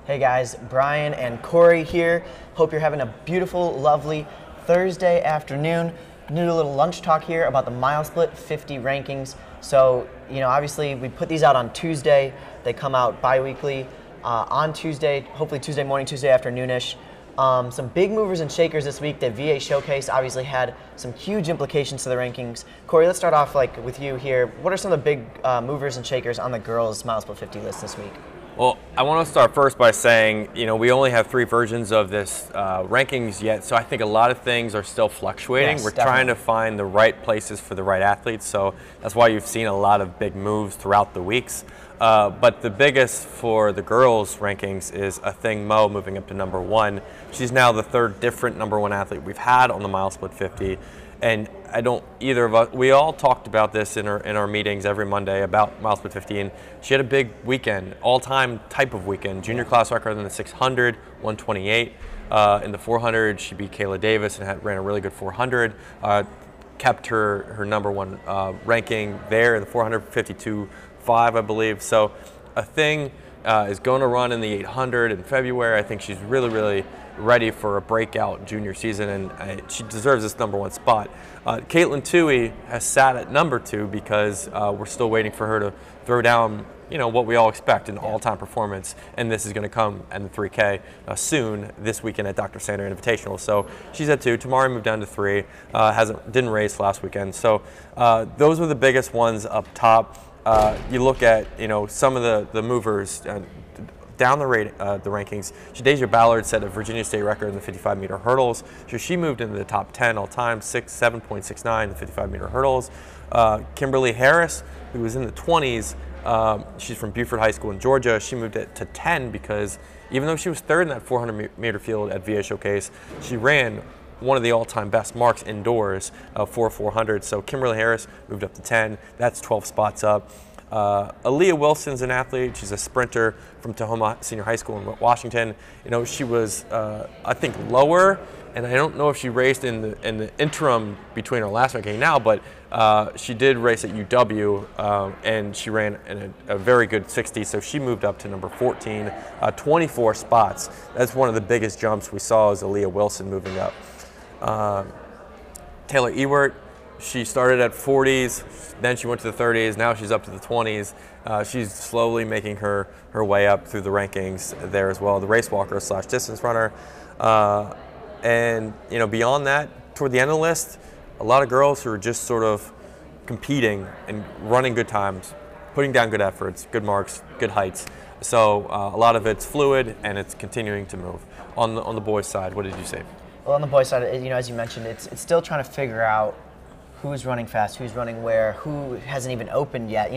Hey guys, Brian and Corey here. Hope you're having a beautiful, lovely Thursday afternoon. I'm gonna do a little lunch talk here about the mile split 50 rankings. So, obviously we put these out on Tuesday. They come out bi-weekly on Tuesday, hopefully Tuesday morning, Tuesday afternoonish. Some big movers and shakers this week. The VA Showcase obviously had some huge implications to the rankings. Corey, let's start off with you here. What are some of the big movers and shakers on the girls' mile split 50 list this week? Well, I want to start first by saying, we only have 3 versions of this rankings yet, so I think a lot of things are still fluctuating. Yes, We're definitely trying to find the right places for the right athletes, so that's why you've seen a lot of big moves throughout the weeks. But the biggest for the girls' rankings is Athing Mu moving up to number 1. She's now the 3rd different number 1 athlete we've had on the mile split 50. And either of us, we all talked about this in our meetings every Monday about mile split 50, and she had a big weekend, all-time type of weekend. Junior class record in the 600, 128. In the 400, she beat Kayla Davis and ran a really good 400. Kept her number 1 ranking there in the 400, 52.5, I believe. So Athing is going to run in the 800 in February. I think she's really ready for a breakout junior season, and she deserves this number 1 spot. Caitlin Toohey has sat at number 2 because we're still waiting for her to throw down, what we all expect, an all-time performance, and this is going to come in the 3K soon this weekend at Dr. Sander Invitational. So she's at 2. Tamari moved down to 3. Didn't race last weekend. So those were the biggest ones up top. You look at some of the movers. Down the rankings, Shadeja Ballard set a Virginia State record in the 55-meter hurdles. So she moved into the top 10 all time, 7.69 in the 55-meter hurdles. Kimberly Harris, who was in the 20s, she's from Buford High School in Georgia. She moved it to 10 because even though she was 3rd in that 400-meter field at VA Showcase, she ran one of the all-time best marks indoors for 400. So Kimberly Harris moved up to 10. That's 12 spots up. Aaliyah Wilson's an athlete. She's a sprinter from Tahoma Senior High School in Washington. She was, I think, lower, and I don't know if she raced in the interim between her last ranking now, but she did race at UW, and she ran in a very good 60, so she moved up to number 14, 24 spots. That's one of the biggest jumps we saw is Aaliyah Wilson moving up. Taylor Ewert, she started at 40s, then she went to the 30s, now she's up to the 20s. She's slowly making her way up through the rankings there as well, the race walker / distance runner. And beyond that, toward the end of the list, a lot of girls who are just sort of competing and running good times, putting down good efforts, good marks, good heights. So a lot of it's fluid and it's continuing to move. On the boys' side, what did you say? Well, on the boys' side, as you mentioned, it's still trying to figure out who's running fast, who's running where, who hasn't even opened yet.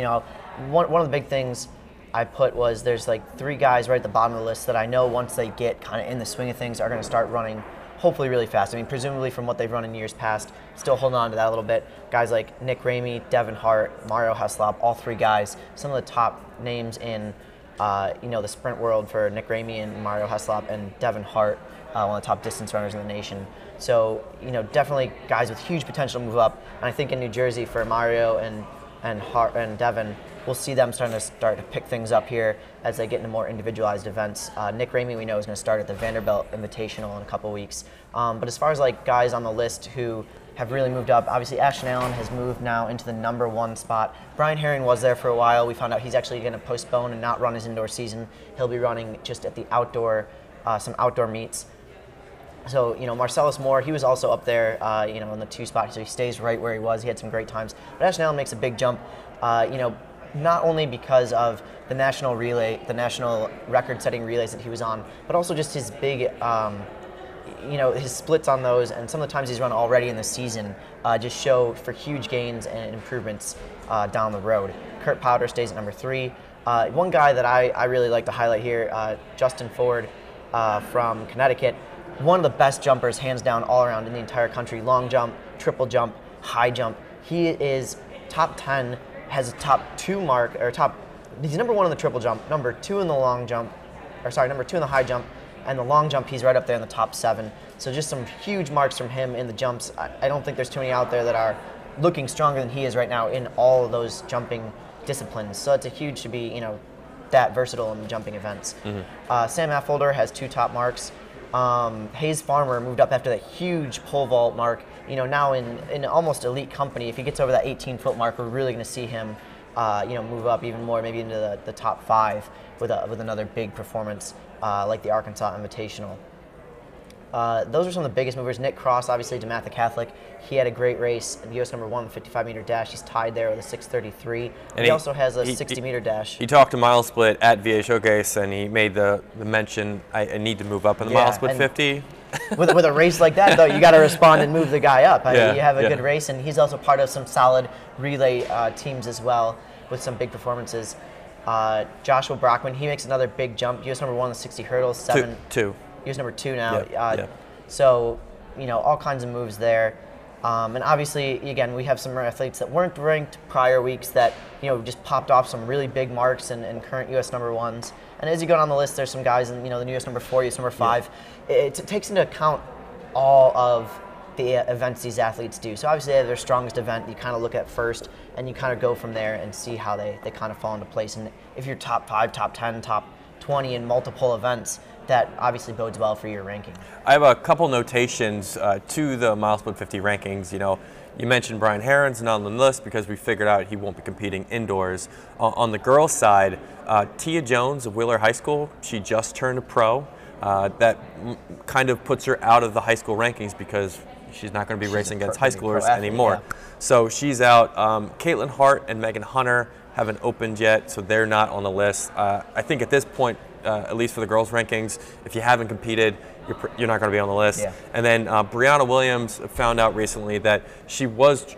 One of the big things I put was there's 3 guys right at the bottom of the list that I know once they get kind of in the swing of things are going to start running hopefully really fast. I mean, presumably from what they've run in years past, still holding on to that a little bit. Guys like Nick Ramey, Devin Hart, Mario Heslop, all 3 guys, some of the top names in the sprint world for Nick Ramey and Mario Heslop and Devin Hart, one of the top distance runners in the nation. So, definitely guys with huge potential to move up. And I think in New Jersey for Mario and Hart and Devin, we'll see them starting to pick things up here as they get into more individualized events. Nick Ramey, we know, is going to start at the Vanderbilt Invitational in a couple weeks. But as far as guys on the list who have really moved up, obviously Ashton Allen has moved now into the number 1 spot. Brian Herring was there for a while. We found out he's actually going to postpone and not run his indoor season. He'll be running just at the some outdoor meets. So, Marcellus Moore, he was also up there, in the 2 spot, so he stays right where he was. He had some great times. But Ashton Allen makes a big jump, not only because of the national record-setting relays that he was on, but also just his big, his splits on those, and some of the times he's run already in the season just show for huge gains and improvements down the road. Kurt Powder stays at number 3. One guy that I really like to highlight here, Justin Ford from Connecticut. One of the best jumpers, hands down, all around in the entire country. Long jump, triple jump, high jump. He is top 10, has a top 2 mark, he's number 1 in the triple jump, number 2 in the long jump, number 2 in the high jump, and the long jump, he's right up there in the top 7. So just some huge marks from him in the jumps. I don't think there's too many out there that are looking stronger than he is right now in all of those jumping disciplines. So it's a huge to be, that versatile in jumping events. Sam Affolter has 2 top marks. Hayes Farmer moved up after that huge pole vault mark. Now in almost elite company, if he gets over that 18-foot mark, we're really going to see him, move up even more, maybe into the top 5 with another big performance like the Arkansas Invitational. Those are some of the biggest movers. Nick Cross, obviously, DeMatha Catholic. He had a great race, U.S. number 1, 55-meter dash. He's tied there with a 6:33. And he also has a 60-meter dash. He talked to Mile Split at VA Showcase, and he made the mention, I need to move up in the Mile Split 50. with a race like that, though, you got to respond and move the guy up. You have a good race, and he's also part of some solid relay teams as well with some big performances. Joshua Brockman, he makes another big jump. U.S. number 1, the 60 hurdles, 2. He was number 2 now. So, all kinds of moves there. And obviously, again, we have some athletes that weren't ranked prior weeks that, just popped off some really big marks and current U.S. number 1s. And as you go down the list, there's some guys in, the U.S. number 4, U.S. number 5. It takes into account all of the events these athletes do. So obviously, they have their strongest event you kind of look at first, and you kind of go from there and see how they kind of fall into place. And if you're top 5, top 10, top 20 in multiple events, that obviously bodes well for your ranking. I have a couple notations to the Mile Split 50 rankings. You mentioned Brian Herron's not on the list because we figured out he won't be competing indoors. On the girls' side, Tia Jones of Wheeler High School, she just turned a pro. That kind of puts her out of the high school rankings because she's not going to be racing against high schoolers anymore. Yeah. So she's out. Caitlin Hart and Megan Hunter haven't opened yet, so they're not on the list. I think at this point, at least for the girls' rankings, if you haven't competed, you're not going to be on the list. Yeah. And then Brianna Williams found out recently that she was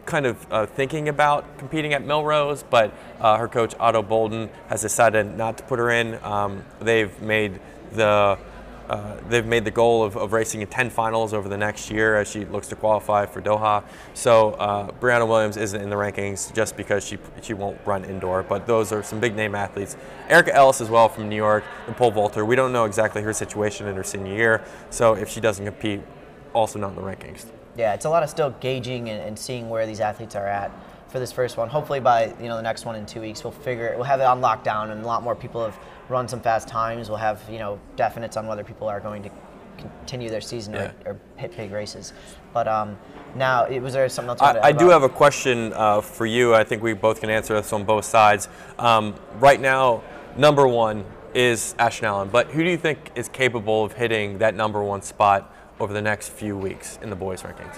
kind of thinking about competing at Melrose, but her coach Otto Bolden has decided not to put her in. They've made the goal of racing in 10 finals over the next year as she looks to qualify for Doha. So Brianna Williams isn't in the rankings just because she won't run indoor, but those are some big name athletes. Erica Ellis as well from New York, the pole vaulter. We don't know exactly her situation in her senior year, so if she doesn't compete, also not in the rankings. Yeah, it's a lot of still gauging and seeing where these athletes are at for this first one. Hopefully by the next one in 2 weeks, we'll have it on lockdown, and a lot more people have run some fast times. We'll have definites on whether people are going to continue their season or hit big races. But now, was there something else? I do have a question for you. I think we both can answer this on both sides. Right now, number 1 is Ashton Allen, but who do you think is capable of hitting that number 1 spot over the next few weeks in the boys' rankings?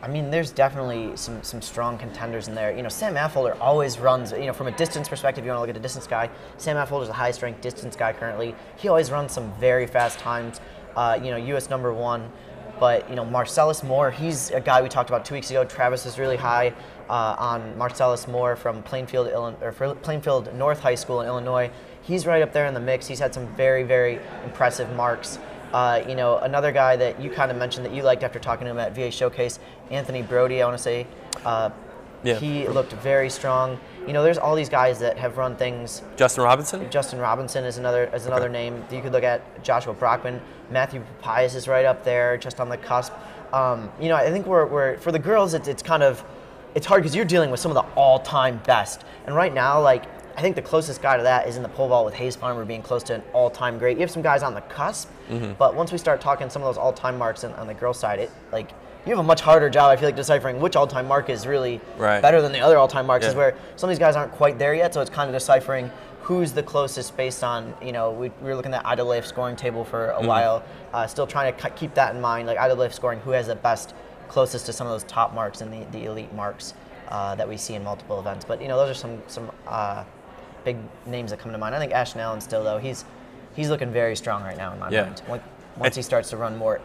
I mean, there's definitely some strong contenders in there. Sam Affolter always runs, from a distance perspective, you want to look at the distance guy. Sam Affolter's the highest ranked distance guy currently. He always runs some very fast times, U.S. number 1. But, Marcellus Moore, he's a guy we talked about 2 weeks ago. Travis is really high on Marcellus Moore from Plainfield North High School in Illinois. He's right up there in the mix. He's had some very, very impressive marks. Another guy that you kind of mentioned that you liked after talking to him at VA Showcase, Anthony Brody, I want to say. He looked very strong. There's all these guys that have run things. Justin Robinson? Justin Robinson is another name. You could look at Joshua Brockman. Matthew Papias is right up there, just on the cusp. I think we're for the girls, it's hard because you're dealing with some of the all-time best. And right now, I think the closest guy to that is in the pole vault with Hayes Farmer being close to an all-time great. You have some guys on the cusp, but once we start talking some of those all-time marks on the girls' side, you have a much harder job, I feel like, deciphering which all-time mark is really better than the other all-time marks, is where some of these guys aren't quite there yet, so it's kind of deciphering who's the closest based on, we were looking at Ida Leif scoring table for a while, still trying to keep that in mind, Ida Leif scoring who has the best, closest to some of those top marks and the elite marks that we see in multiple events. But, those are some big names that come to mind. I think Ashton Allen still, though, he's looking very strong right now in my mind. Once he starts to run more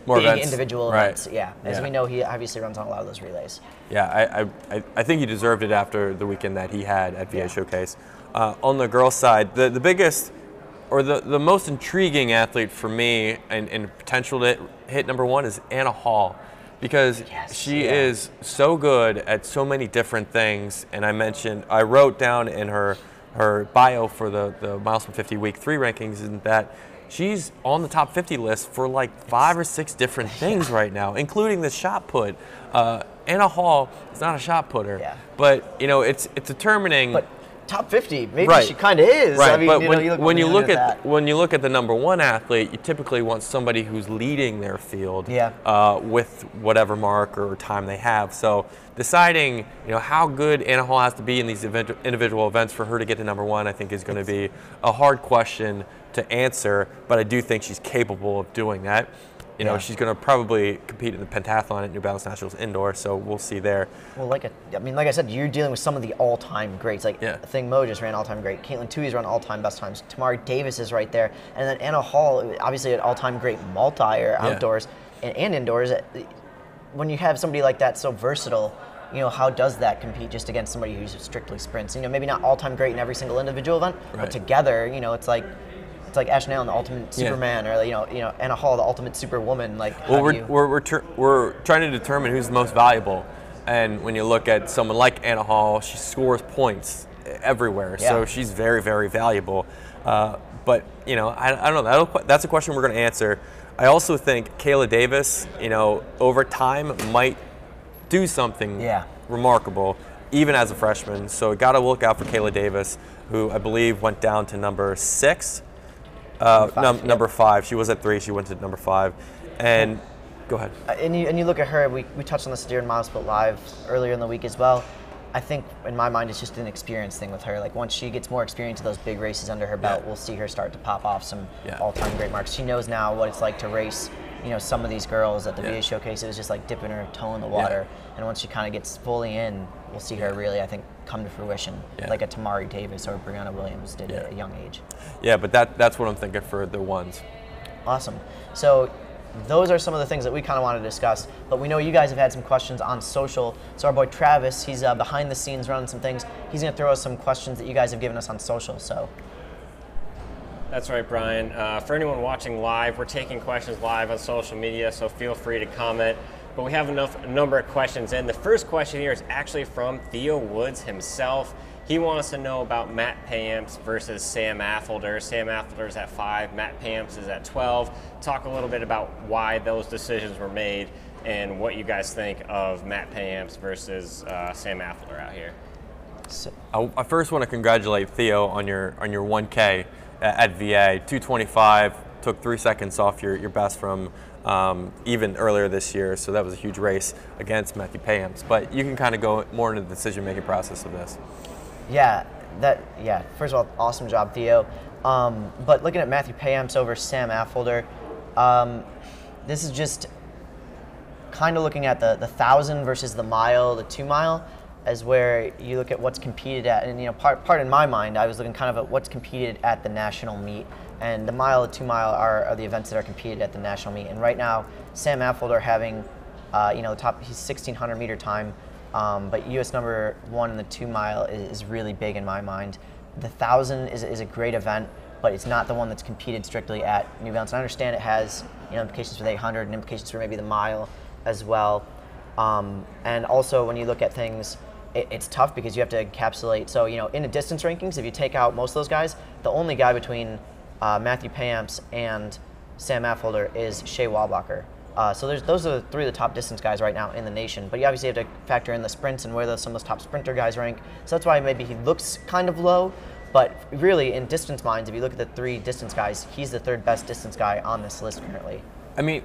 big events. Individual events, as we know, he obviously runs on a lot of those relays. Yeah, I think he deserved it after the weekend that he had at VA Showcase. On the girls' side, the biggest or the most intriguing athlete for me and potential to hit number 1 is Anna Hall. Because she is so good at so many different things, and I wrote down in her bio for the Mile Split 50 Week 3 rankings and that she's on the top 50 list for 5 or 6 different things right now, including the shot put. Anna Hall is not a shot putter, but it's determining. top 50. Maybe Right. she kind of is. Right, I mean, but when you look at when you look at the number one athlete, you typically want somebody who's leading their field with whatever mark or time they have. So deciding how good Anna Hall has to be in these individual events for her to get to number one, I think is going to be a hard question to answer. But I do think she's capable of doing that. She's going to probably compete in the pentathlon at New Balance Nationals indoor, so we'll see there. Well, like I said, you're dealing with some of the all-time greats. Thing Mo just ran all-time great. Caitlin Tui's run all-time best times. Tamari Davis is right there, and then Anna Hall, obviously an all-time great multi or outdoors and indoors. When you have somebody like that so versatile, how does that compete just against somebody who's strictly sprints? Maybe not all-time great in every single individual event, but together, it's like. It's like Ashley Allen, the ultimate Superman, or Anna Hall, the ultimate Superwoman. We're trying to determine who's the most valuable, and when you look at someone like Anna Hall, she scores points everywhere, so she's very, very valuable. But I don't know. That's a question we're going to answer. I also think Kayla Davis, over time might do something remarkable, even as a freshman. So got to look out for Kayla Davis, who I believe went down to number 6. Number 5. She was at 3. She went to number 5. And go ahead. And you look at her. We touched on this during MileSplit Live earlier in the week as well. I think in my mind it's just an experience thing with her. Like once she gets more experience of those big races under her belt, we'll see her start to pop off some all-time great marks. She knows now what it's like to race. Some of these girls at the VA Showcase, it was just like dipping her toe in the water. And once she kind of gets fully in, we'll see her really, I think, come to fruition, like a Tamari Davis or Brianna Williams did at a young age. Yeah, but that's what I'm thinking for the ones. Awesome. So those are some of the things that we kind of want to discuss, but we know you guys have had some questions on social. So our boy Travis, he's behind the scenes running some things. He's going to throw us some questions that you guys have given us on social. So. That's right, Brian. For anyone watching live, we're taking questions live on social media, so feel free to comment. But we have a number of questions in. The first question here is actually from Theo Woods himself. He wants to know about Matt Payamps versus Sam Affolter. Sam Affolter's at 5, Matt Payamps is at 12. Talk a little bit about why those decisions were made and what you guys think of Matt Payamps versus Sam Affolter out here. I first want to congratulate Theo on your 1K at VA. 2:25, took 3 seconds off your best from even earlier this year, so that was a huge race against Matthew Payamps. But you can kind of go more into the decision-making process of this. First of all, awesome job, Theo. But looking at Matthew Payamps over Sam Affolter, this is just kind of looking at the 1,000 versus the mile, the 2 mile, as where you look at what's competed at. And part in my mind, I was looking kind of at what's competed at the national meet. And the mile, the 2 mile are the events that are competed at the national meet. And right now, Sam Affolter having, the top, he's 1,600 meter time. But U.S. number 1 in the 2 mile is really big in my mind. The 1,000 is a great event, but it's not the one that's competed strictly at New Balance. And I understand it has implications for the 800 and implications for maybe the mile as well. And also when you look at things, it's tough because you have to encapsulate. So in the distance rankings, if you take out most of those guys, the only guy between Matthew Payamps and Sam Affolter is Shea Walbacher. So those are 3 of the top distance guys right now in the nation. But you obviously have to factor in the sprints and where some of those top sprinter guys rank. So that's why maybe he looks kind of low. But really, in distance minds, if you look at the 3 distance guys, he's the 3rd best distance guy on this list currently. I mean,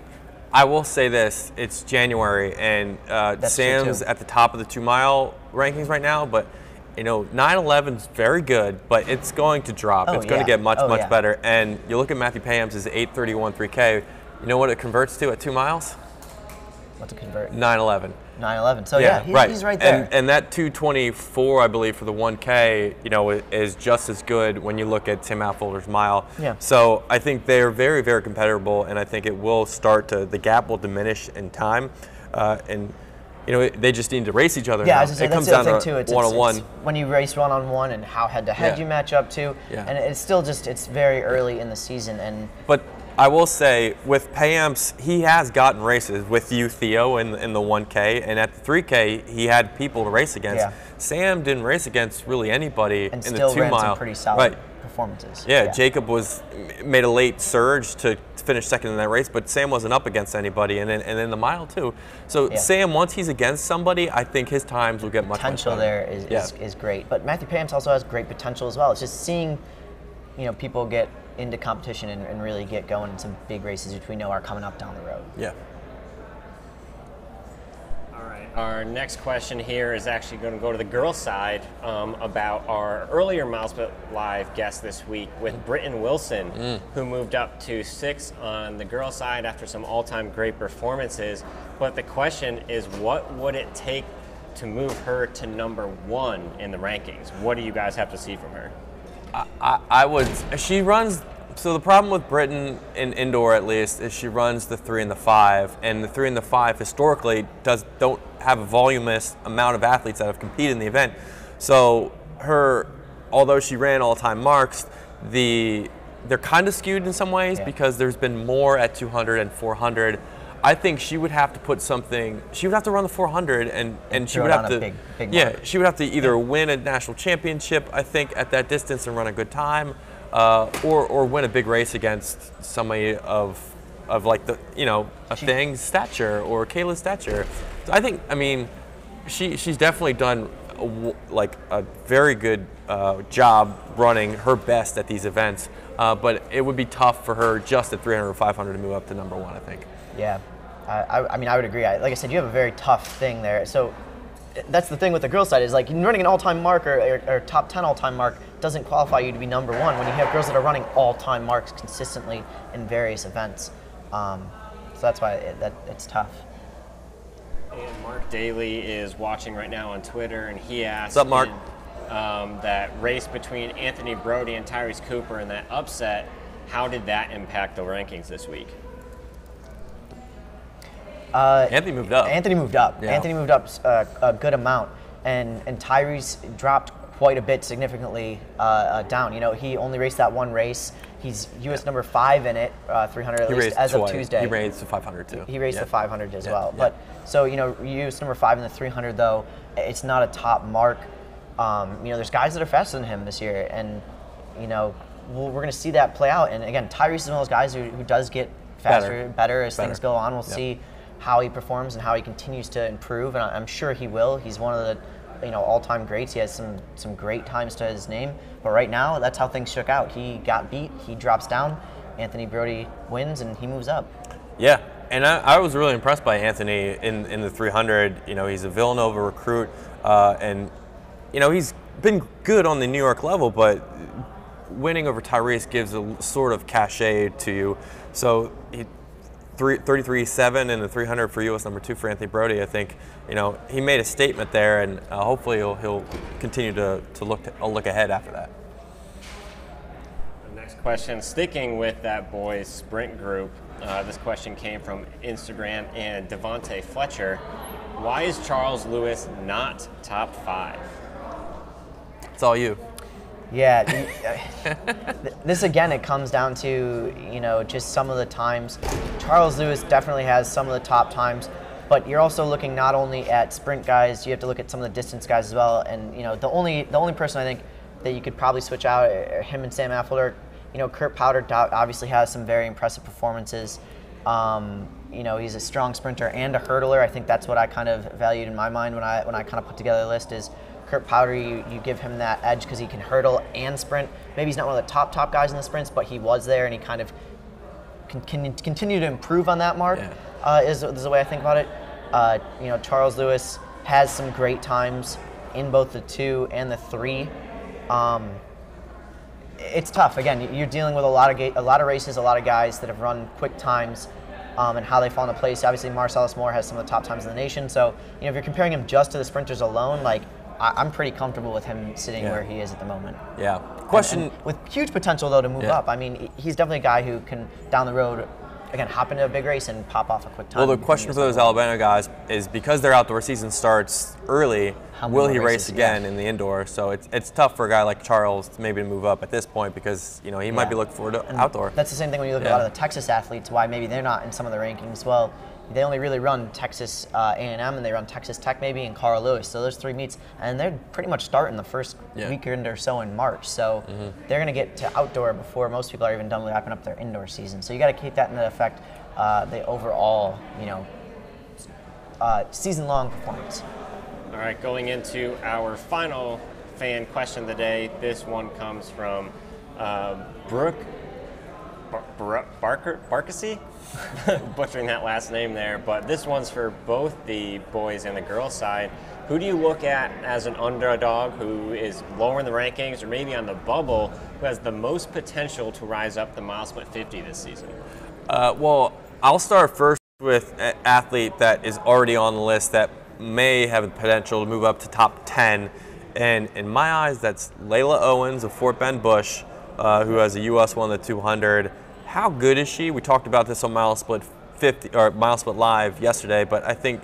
I will say this: it's January, and Sam's at the top of the 2 mile rankings right now. But 9:11 is very good, but it's going to drop. It's going to get much better. And you look at Matthew Payamps' 8:31 3K. You know what it converts to at 2 miles? What's it convert? 9:11. 9:11. So he's right there. And that 2:24, I believe, for the 1K, is just as good when you look at Tim Affolter's mile. Yeah. So I think they're very, very comparable, and I think it will the gap will diminish in time, and they just need to race each other. Yeah, now. I was gonna say, it comes that's the down other thing too. to one-on-one. When you race one-on-one and how head-to-head you match up to, and it's still it's very early in the season. But I will say, with Payamps, he has gotten races with you, Theo, in the 1K, and at the 3K, he had people to race against. Yeah. Sam didn't race against really anybody and in still the 2 ran mile. Some pretty solid performances. Yeah, Jacob made a late surge to finish second in that race, but Sam wasn't up against anybody, and then the mile too. So Sam, once he's against somebody, I think his times will get much potential better. there is great. But Matthew Pams also has great potential as well. It's just seeing, people get into competition and really get going in some big races which we know are coming up down the road. Yeah. Our next question here is actually going to go to the girls' side about our earlier MileSplit Live guest this week with Britton Wilson, who moved up to 6 on the girls' side after some all-time great performances. But the question is, what would it take to move her to number 1 in the rankings? What do you guys have to see from her? She runs. So the problem with Britton in indoor, at least, is she runs the 3 and the 5, and the 3 and the 5 historically don't have a voluminous amount of athletes that have competed in the event. So although she ran all-time marks, they're kind of skewed in some ways because there's been more at 200 and 400. I think she would have to put something. She would have to run the 400, and she would have to. Big she would have to either win a national championship, I think, at that distance and run a good time. Or win a big race against somebody of like Thing's stature or Kayla's stature. So I mean, she's definitely done a very good job running her best at these events. But it would be tough for her just at 300 or 500 to move up to number 1, I think. Yeah, I mean, I would agree. Like I said, you have a very tough thing there. So that's the thing with the girls' side is like running an all-time mark or top 10 all-time mark doesn't qualify you to be number 1 when you have girls that are running all-time marks consistently in various events. So that's why it's tough. And Mark Daly is watching right now on Twitter, and he asked, "What's up, Mark?" That race between Anthony Brody and Tyrese Cooper and that upset, how did that impact the rankings this week? Anthony moved up. Yeah. Anthony moved up a good amount, and Tyrese dropped quite a bit significantly down. He only raced that one race. He's U.S. number 5 in it, 300 at least as of Tuesday. He raced the 500 too. He raced the 500 as well. But so U.S. number 5 in the 300 though, it's not a top mark. There's guys that are faster than him this year, and we're going to see that play out. And again, Tyrese is one of those guys who does get faster, better as things go on. We'll see how he performs and how he continues to improve, and I'm sure he will. He's one of the all-time greats. He has some great times to his name, but right now that's how things shook out. He got beat, he drops down, Anthony Brody wins, and he moves up. Yeah, and I was really impressed by Anthony in the 300. He's a Villanova recruit, and he's been good on the New York level, but winning over Tyrese gives a sort of cachet to you. So 33.7 in the 300 for U.S. number 2 for Anthony Brody. I think he made a statement there, and hopefully he'll continue to look ahead after that. The next question, sticking with that boys sprint group. This question came from Instagram and Devontae Fletcher. Why is Charles Lewis not top 5? It's all you. Yeah, this again, it comes down to just some of the times. Charles Lewis definitely has some of the top times, but you're also looking not only at sprint guys, you have to look at some of the distance guys as well. And the only person I think that you could probably switch out are him and Sam Affolter. Kurt Powder obviously has some very impressive performances. He's a strong sprinter and a hurdler. I think that's what I kind of valued in my mind when I kind of put together the list is Kurt Powder, you give him that edge because he can hurdle and sprint. Maybe he's not one of the top guys in the sprints, but he was there, and he kind of can continue to improve on that mark. Is the way I think about it. Charles Lewis has some great times in both the 2 and the 3. It's tough. Again, you're dealing with a lot of races, a lot of guys that have run quick times, and how they fall into place. Obviously, Marcellus Moore has some of the top times in the nation. So if you're comparing him just to the sprinters alone, I'm pretty comfortable with him sitting where he is at the moment. Yeah. Question. And with huge potential, though, to move up. I mean, he's definitely a guy who can, down the road, again, hop into a big race and pop off a quick time. Well, the question for those Alabama guys is because their outdoor season starts early, will he race again in the indoor? So it's tough for a guy like Charles to maybe move up at this point because, he might be looking forward to outdoor. That's the same thing when you look at a lot of the Texas athletes, why maybe they're not in some of the rankings. Well, they only really run Texas A&M, and they run Texas Tech maybe, and Carl Lewis. So those 3 meets, and they're pretty much starting the first weekend or so in March. So they're going to get to outdoor before most people are even done wrapping up their indoor season. So you got to keep that into effect, the overall, season-long performance. All right, going into our final fan question of the day. This one comes from Brooke Barkasy, butchering that last name there, but this one's for both the boys and the girls side. Who do you look at as an underdog who is lower in the rankings or maybe on the bubble, who has the most potential to rise up the mile split 50 this season? Well, I'll start first with an athlete that is already on the list that may have the potential to move up to top 10. And in my eyes, that's Layla Owens of Fort Bend Bush, who has a U.S. won the 200. How good is she? We talked about this on Mile Split 50 or Mile Split Live yesterday, but I think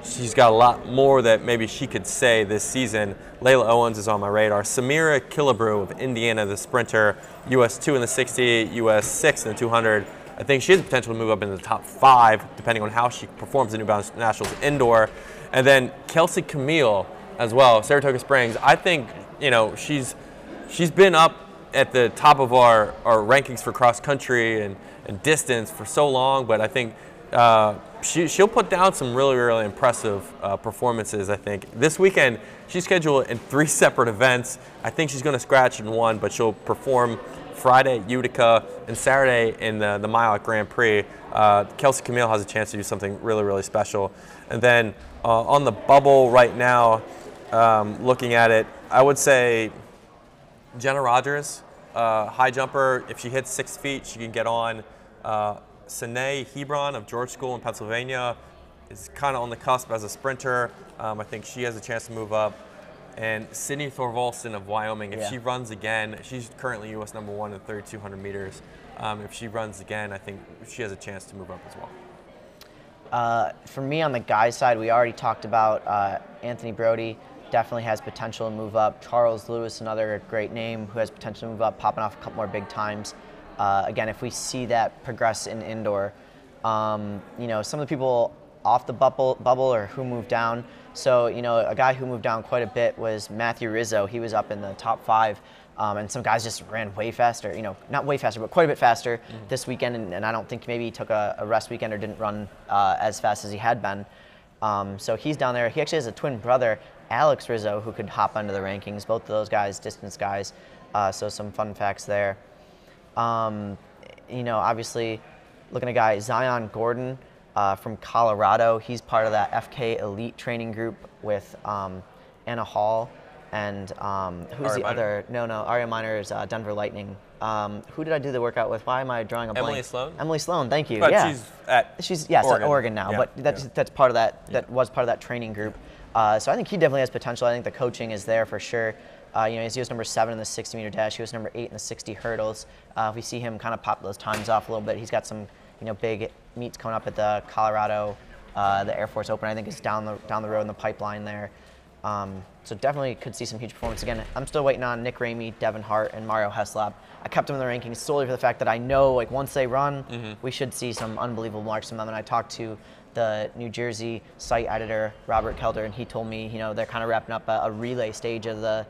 she's got a lot more that maybe she could say this season. Layla Owens is on my radar. Samira Killebrew of Indiana, the sprinter, U.S. 2 in the 60, U.S. 6 in the 200. I think she has the potential to move up into the top 5, depending on how she performs in New Balance Nationals indoor. And then Kelsey Camille as well, Saratoga Springs. I think she's been up at the top of our rankings for cross country and distance for so long, but I think she'll put down some really, really impressive performances. I think this weekend she's scheduled in 3 separate events. I think she's going to scratch in one, but she'll perform Friday at Utica and Saturday in the Mile at Grand Prix. Kelsey Camille has a chance to do something really, really special. And then on the bubble right now, looking at it, I would say Jenna Rogers, high jumper. If she hits 6 feet, she can get on. Sine Hebron of George School in Pennsylvania is kind of on the cusp as a sprinter. I think she has a chance to move up. And Sydney Thorvaldsen of Wyoming, if she runs again, she's currently U.S. #1 in 3,200 meters. If she runs again, I think she has a chance to move up as well. For me, on the guys' side, we already talked about Anthony Brody. Definitely has potential to move up. Charles Lewis, another great name who has potential to move up, popping off a couple more big times. Again, if we see that progress in indoor, some of the people off the bubble or who moved down. So, a guy who moved down quite a bit was Matthew Rizzo. He was up in the top 5, and some guys just ran way faster, not way faster, but quite a bit faster this weekend, and I don't think maybe he took a rest weekend or didn't run as fast as he had been. So he's down there. He actually has a twin brother, Alex Rizzo, who could hop under the rankings. Both of those guys, distance guys, so some fun facts there. Obviously, looking at a guy, Zion Gordon from Colorado. He's part of that FK Elite training group with Anna Hall and who's the other? No, Aria Minor is Denver Lightning. Who did I do the workout with? Why am I drawing a blank? Emily Sloan? Emily Sloan, thank you. But yeah. she's at Oregon now, but that's part of that. That was part of that training group. So I think he definitely has potential. I think the coaching is there for sure. He's US #7 in the 60-meter dash. He was #8 in the 60 hurdles. If we see him kind of pop those times off a little bit, he's got some big meets coming up at the Colorado, the Air Force Open. I think is down the road in the pipeline there. So definitely could see some huge performance again. I'm still waiting on Nick Ramey, Devin Hart, and Mario Heslop. I kept them in the rankings solely for the fact that I know once they run, we should see some unbelievable marks from them. And I talked to the New Jersey site editor, Robert Kelder, and he told me, they're kind of wrapping up a relay stage of the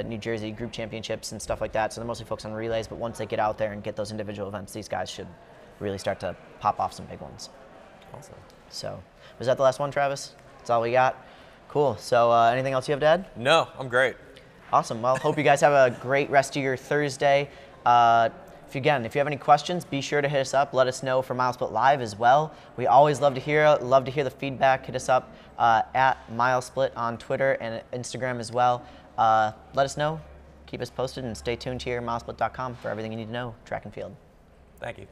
New Jersey group championships and stuff like that. So they're mostly focused on relays, but once they get out there and get those individual events, these guys should really start to pop off some big ones. Awesome. So was that the last one, Travis? That's all we got? Cool. So anything else you have to add? No, I'm great. Awesome. Well, hope you guys have a great rest of your Thursday. If you have any questions, be sure to hit us up. Let us know for MileSplit Live as well. We always love to hear the feedback. Hit us up at MileSplit on Twitter and Instagram as well. Let us know. Keep us posted and stay tuned here at milesplit.com for everything you need to know track and field. Thank you.